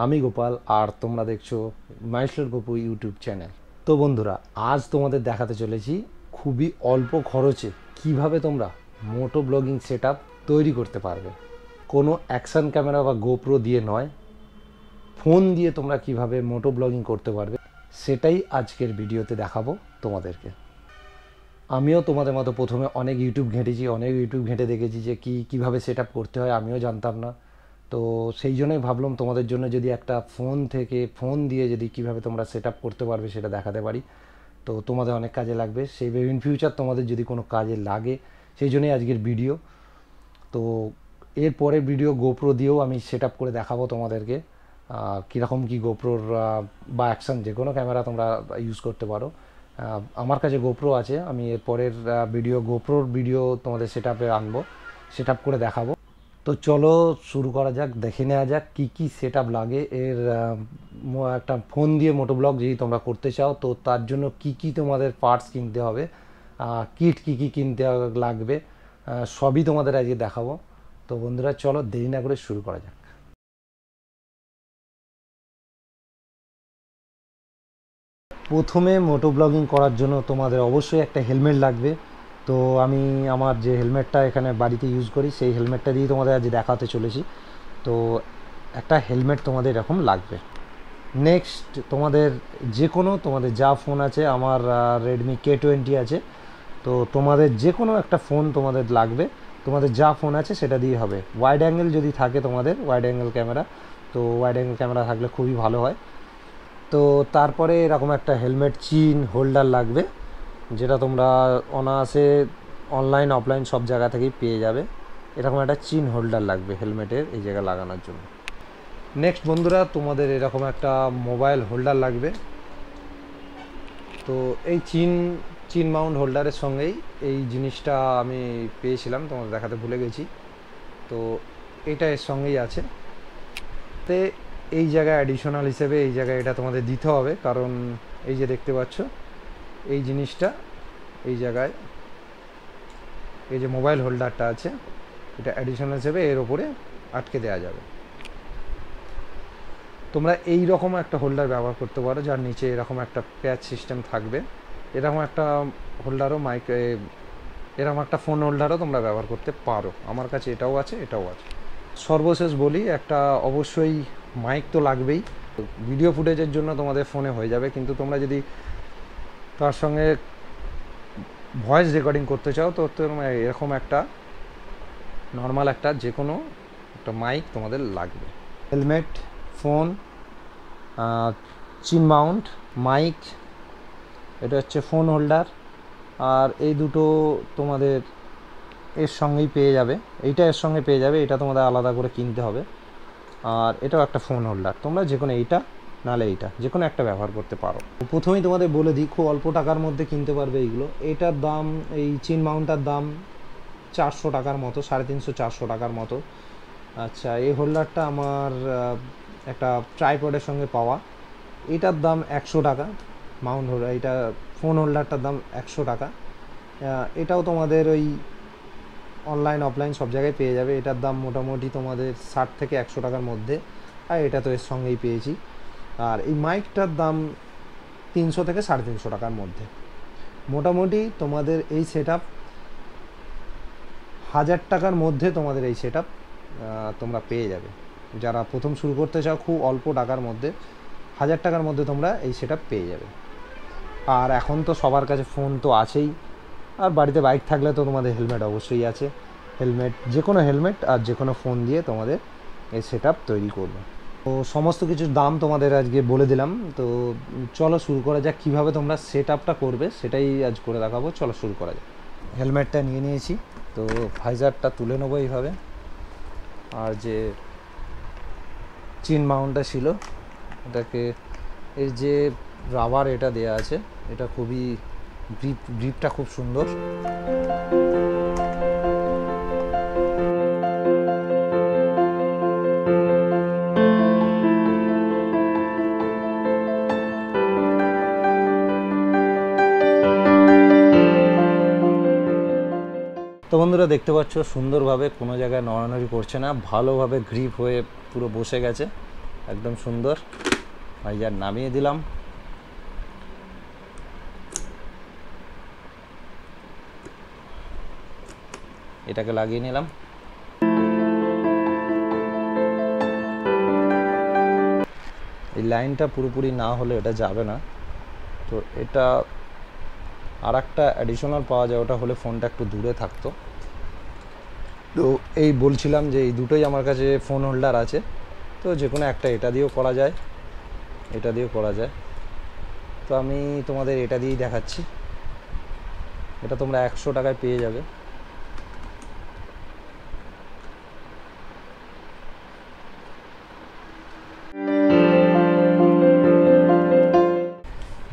আমি গোপাল আর তোমরা দেখছো মাইশলোর গপু ইউটিউব চ্যানেল। তো বন্ধুরা, আজ তোমাদের দেখাতে চলেছি খুবই অল্প খরচে কিভাবে তোমরা মোটো ব্লগিং সেটআপ তৈরি করতে পারবে। কোনো অ্যাকশন ক্যামেরা বা গোপ্রো দিয়ে নয়, ফোন দিয়ে তোমরা কিভাবে মোটো ব্লগিং করতে পারবে সেটাই আজকের ভিডিওতে দেখাবো তোমাদেরকে। আমিও তোমাদের মতো প্রথমে অনেক ইউটিউব ঘেঁটে দেখেছি যে কীভাবে সেটআপ করতে হয়, আমিও জানতাম না। তো সেই জন্যই ভাবলাম তোমাদের জন্য যদি একটা ফোন দিয়ে যদি কিভাবে তোমরা সেটআপ করতে পারবে সেটা দেখাতে পারি, তো তোমাদের অনেক কাজে লাগবে। সেই ইন ফিউচার তোমাদের যদি কোনো কাজে লাগে, সেই জন্যই আজকের ভিডিও। তো এর পরের ভিডিও গোপ্রো দিয়েও আমি সেটআপ করে দেখাবো তোমাদেরকে কীরকম কী গোপ্রোর বা অ্যাকশন যে কোনো ক্যামেরা তোমরা ইউজ করতে পারো। আমার কাছে গোপ্রো আছে, আমি এর পরের গোপ্রোর ভিডিও তোমাদের সেটআপে আনবো, সেটআপ করে দেখাবো। তো চলো শুরু করা যাক, দেখে নেওয়া যাক কী সেটআপ লাগে এর। একটা ফোন দিয়ে মোটো ব্লগ যদি তোমরা করতে চাও, তো তার জন্য কি তোমাদের পার্টস কিনতে হবে, কিট কী কিনতে লাগবে, সবই তোমাদের আজকে দেখাবো। তো বন্ধুরা চলো দেরি না করে শুরু করা যাক। প্রথমে মোটো ব্লগিং করার জন্য তোমাদের অবশ্যই একটা হেলমেট লাগবে। তো আমি আমার যে হেলমেটটা এখানে বাড়িতে ইউজ করি, সেই হেলমেটটা দিয়ে তোমাদের আজ দেখাতে চলেছি। তো একটা হেলমেট তোমাদের এরকম লাগবে। নেক্সট তোমাদের যা ফোন আছে, আমার রেডমি K20 আছে, তো তোমাদের যে কোনো একটা ফোন তোমাদের লাগবে। তোমাদের যা ফোন আছে সেটা দিয়ে হবে। ওয়াইড অ্যাঙ্গেল যদি থাকে তোমাদের, ওয়াইড অ্যাঙ্গেল ক্যামেরা, তো ওয়াইড অ্যাঙ্গেল ক্যামেরা থাকলে খুবই ভালো হয়। তো তারপরে এরকম একটা হেলমেট চিন হোল্ডার লাগবে, যেটা তোমরা অনায়াসে অনলাইন অফলাইন সব জায়গা থেকেই পেয়ে যাবে। এরকম একটা চিন হোল্ডার লাগবে হেলমেটের এই জায়গায় লাগানোর জন্য। নেক্সট বন্ধুরা, তোমাদের এরকম একটা মোবাইল হোল্ডার লাগবে। তো এই চিন মাউন্ট হোল্ডারের সঙ্গেই এই জিনিসটা আমি পেয়েছিলাম, তোমাদের দেখাতে ভুলে গেছি। তো এটা এর সঙ্গেই আছে। তে এই জায়গায় অ্যাডিশনাল হিসেবে এই জায়গায় এটা তোমাদের দিতে হবে, কারণ এই যে দেখতে পাচ্ছ এই জিনিসটা এই জায়গায়, এই যে মোবাইল হোল্ডারটা আছে, এটা অ্যাডিশনাল হিসেবে এর ওপরে আটকে দেওয়া যাবে। তোমরা এই রকম একটা হোল্ডার ব্যবহার করতে পারো, যার নিচে এরকম একটা প্যাচ সিস্টেম থাকবে। এরকম একটা হোল্ডারও এরকম একটা ফোন হোল্ডারও তোমরা ব্যবহার করতে পারো। আমার কাছে এটাও আছে। সর্বশেষ বলি, একটা অবশ্যই মাইক তো লাগবেই। ভিডিও ফুটেজের জন্য তোমাদের ফোনে হয়ে যাবে, কিন্তু তোমরা যদি তার সঙ্গে ভয়েস রেকর্ডিং করতে চাও, তো এরকম একটা নর্মাল একটা যে কোনো একটা মাইক তোমাদের লাগবে। হেলমেট, ফোন, চিন মাউন্ট, মাইক, এটা হচ্ছে ফোন হোল্ডার, আর এই দুটো তোমাদের এর সঙ্গেই পেয়ে যাবে। এইটা এর সঙ্গে পেয়ে যাবে, এটা তোমাদের আলাদা করে কিনতে হবে। আর এটাও একটা ফোন হোল্ডার, তোমরা যে কোনো এইটা নাহলে এইটা যে কোনো একটা ব্যবহার করতে পারো। প্রথমেই তোমাদের বলে দিই, খুব অল্প টাকার মধ্যে কিনতে পারবে এইগুলো। এটার দাম, এই চিন মাউন্টটার দাম 400 টাকার মতো, 350-400 টাকার মতো। আচ্ছা, এই হোল্ডারটা আমার একটা ট্রাইপডের সঙ্গে পাওয়া, এটার দাম 100 টাকা। মাউন্ট হোল্ডার, এটা ফোন হোল্ডারটার দাম 100 টাকা। এটাও তোমাদের ওই অনলাইন অফলাইন সব জায়গায় পেয়ে যাবে। এটার দাম মোটামুটি তোমাদের 60 থেকে 100 টাকার মধ্যে, আর এটা তো এর সঙ্গেই পেয়েছি। আর এই মাইকটার দাম 300 থেকে 350 টাকার মধ্যে। মোটামুটি তোমাদের এই সেটআপ 1000 টাকার মধ্যে তোমাদের এই সেটআপ তোমরা পেয়ে যাবে। যারা প্রথম শুরু করতে চাও, খুব অল্প টাকার মধ্যে 1000 টাকার মধ্যে তোমরা এই সেটআপ পেয়ে যাবে। আর এখন তো সবার কাছে ফোন তো আছেই, আর বাড়িতে বাইক থাকলে তো তোমাদের হেলমেট অবশ্যই আছে। হেলমেট, যে কোনো হেলমেট আর যে কোনো ফোন দিয়ে তোমাদের এই সেটআপ তৈরি করবে। তো সমস্ত কিছুর দাম তোমাদের আজকে বলে দিলাম। তো চলো শুরু করা যাক, কীভাবে তোমরা সেটআপটা করবে সেটাই আজ করে দেখাবো। চলো শুরু করা যাক। হেলমেটটা নিয়ে নিয়েছি, তো ভাইজারটা তুলে নেবো এইভাবে। আর যে চিন মাউন্টটা ছিল, এটাকে এই যে রাবার এটা দেয়া আছে, এটা খুবই গ্রিপটা খুব সুন্দর। তো বন্ধুরা দেখতে পাচ্ছ সুন্দরভাবে কোনো জায়গায় নড়ানড়ি করছে না, ভালোভাবে গ্রিপ হয়ে পুরো বসে গেছে। একদম সুন্দর। ভাইজার নামিয়ে দিলাম। এটাকে লাগিয়ে নিলাম। এই লাইনটা পুরোপুরি না হলে এটা যাবে না। তো এটা আর একটা অ্যাডিশনাল পাওয়া যায়, ওটা হলে ফোনটা একটু দূরে থাকতো। তো এই বলছিলাম যে এই দুটোই আমার কাছে ফোন হোল্ডার আছে, তো যে কোনো একটা, এটা দিয়েও করা যায়, এটা দিয়েও করা যায়। তো আমি তোমাদের এটা দিয়েই দেখাচ্ছি। এটা তোমরা 100 টাকায় পেয়ে যাবে।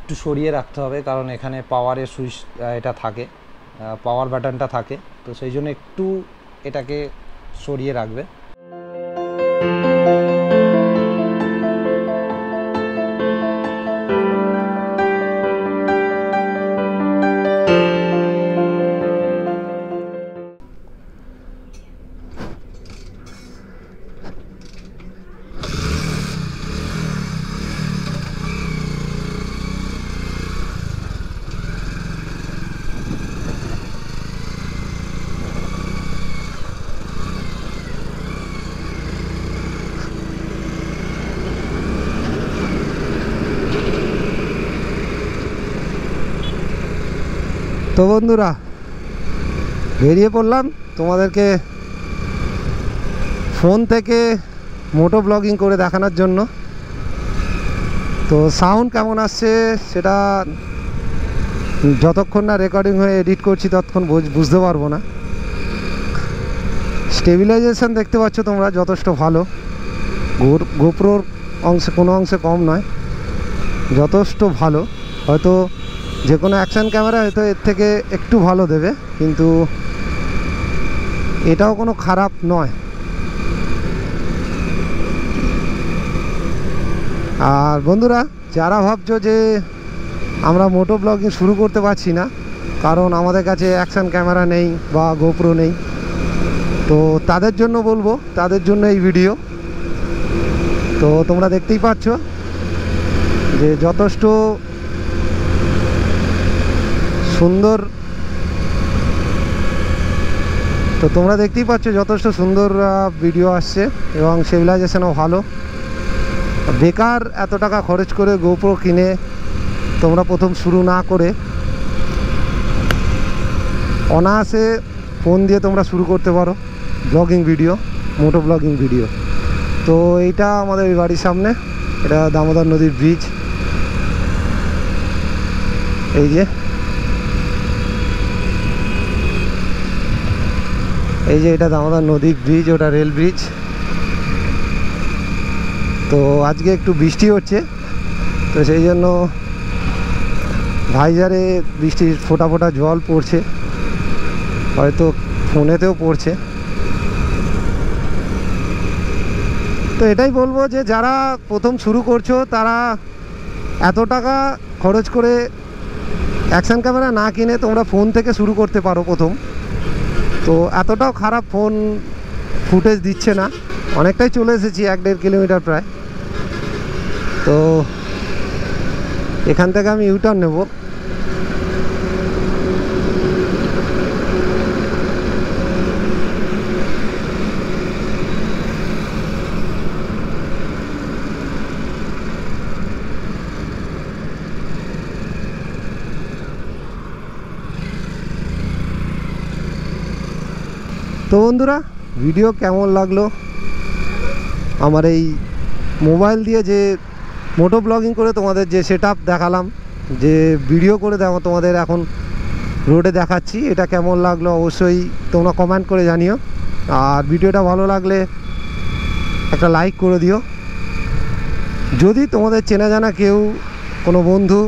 একটু সরিয়ে রাখতে হবে, কারণ এখানে পাওয়ারের সুইচ এটা থাকে, পাওয়ার বাটনটা থাকে, তো সেই জন্য একটু এটাকে সরিয়ে রাখবে। তো বন্ধুরা, বেরিয়ে পড়লাম তোমাদেরকে ফোন থেকে মোটো ব্লগিং করে দেখানোর জন্য। তো সাউন্ড কেমন আসছে সেটা যতক্ষণ না রেকর্ডিং হয়ে এডিট করছি ততক্ষণ বুঝতে পারবো না। স্টেবিলাইজেশন দেখতে পাচ্ছ তোমরা, যথেষ্ট ভালো। গোপ্রোর অংশে কোনো অংশে কম নয়, যথেষ্ট ভালো। হয়তো যে কোনো অ্যাকশান ক্যামেরা হয়তো এর থেকে একটু ভালো দেবে, কিন্তু এটাও কোনো খারাপ নয়। আর বন্ধুরা, যারা ভাবছো যে আমরা মোটো ব্লগিং শুরু করতে পারছি না কারণ আমাদের কাছে অ্যাকশান ক্যামেরা নেই বা গোপ্রো নেই, তো তাদের জন্য বলবো, তাদের জন্য এই ভিডিও। তো তোমরা দেখতেই পাচ্ছ যে যথেষ্ট সুন্দর, তো তোমরা দেখতেই পাচ্ছ যথেষ্ট সুন্দর ভিডিও আসছে এবং স্টেবিলাইজেশনও ভালো। বেকার এত টাকা খরচ করে গোপ্রো কিনে তোমরা প্রথম শুরু না করে অনায়াসে ফোন দিয়ে তোমরা শুরু করতে পারো ব্লগিং ভিডিও, মোটো ব্লগিং ভিডিও। তো এইটা আমাদের বাড়ির সামনে, এটা দামোদর নদীর ব্রিজ। এই যে এটা দামোদর নদীর ব্রিজ, ওটা রেল ব্রিজ। তো আজকে একটু বৃষ্টি হচ্ছে, তো সেই জন্য ভাইজারে বৃষ্টির ফোঁটা ফোঁটা জল পড়ছে, হয়তো ফোনেতেও পড়ছে। তো এটাই বলবো যে যারা প্রথম শুরু করছো তারা এত টাকা খরচ করে অ্যাকশান ক্যামেরা না কিনে তোমরা ফোন থেকে শুরু করতে পারো প্রথম। তো এতটাও খারাপ ফোন ফুটেজ দিচ্ছে না, অনেকটাই চলে এসেছি, 1-1.5 কিলোমিটার প্রায়। তো এখান থেকে আমি ইউটার্ন নেব। তো বন্ধুরা, ভিডিও কেমন লাগলো, আমার এই মোবাইল দিয়ে যে মোটো ব্লগিং করে তোমাদের যে সেটআপ দেখালাম, যে ভিডিও করে তোমাদের এখন রোডে দেখাচ্ছি, এটা কেমন লাগলো অবশ্যই তোমরা কমেন্ট করে জানিও। আর ভিডিওটা ভালো লাগলে একটা লাইক করে দিও। যদি তোমাদের চেনা জানা কেউ, কোনো বন্ধু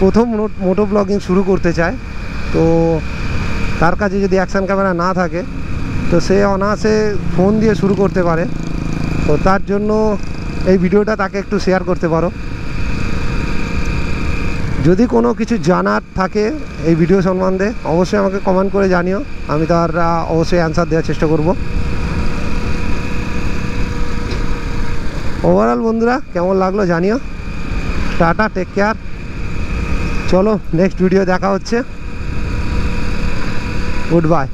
প্রথম মোটো ব্লগিং শুরু করতে চায়, তো তার কাছে যদি অ্যাকশান ক্যামেরা না থাকে তো সে অনায়াসে ফোন দিয়ে শুরু করতে পারে। তো তার জন্য এই ভিডিওটা তাকে একটু শেয়ার করতে পারো। যদি কোনো কিছু জানার থাকে এই ভিডিও সম্বন্ধে অবশ্যই আমাকে কমেন্ট করে জানিও, আমি তার অবশ্যই অ্যান্সার দেওয়ার চেষ্টা করব। ওভারঅল বন্ধুরা কেমন লাগলো জানিও। Tata, take care. চলো নেক্সট ভিডিও দেখা হচ্ছে। Good by.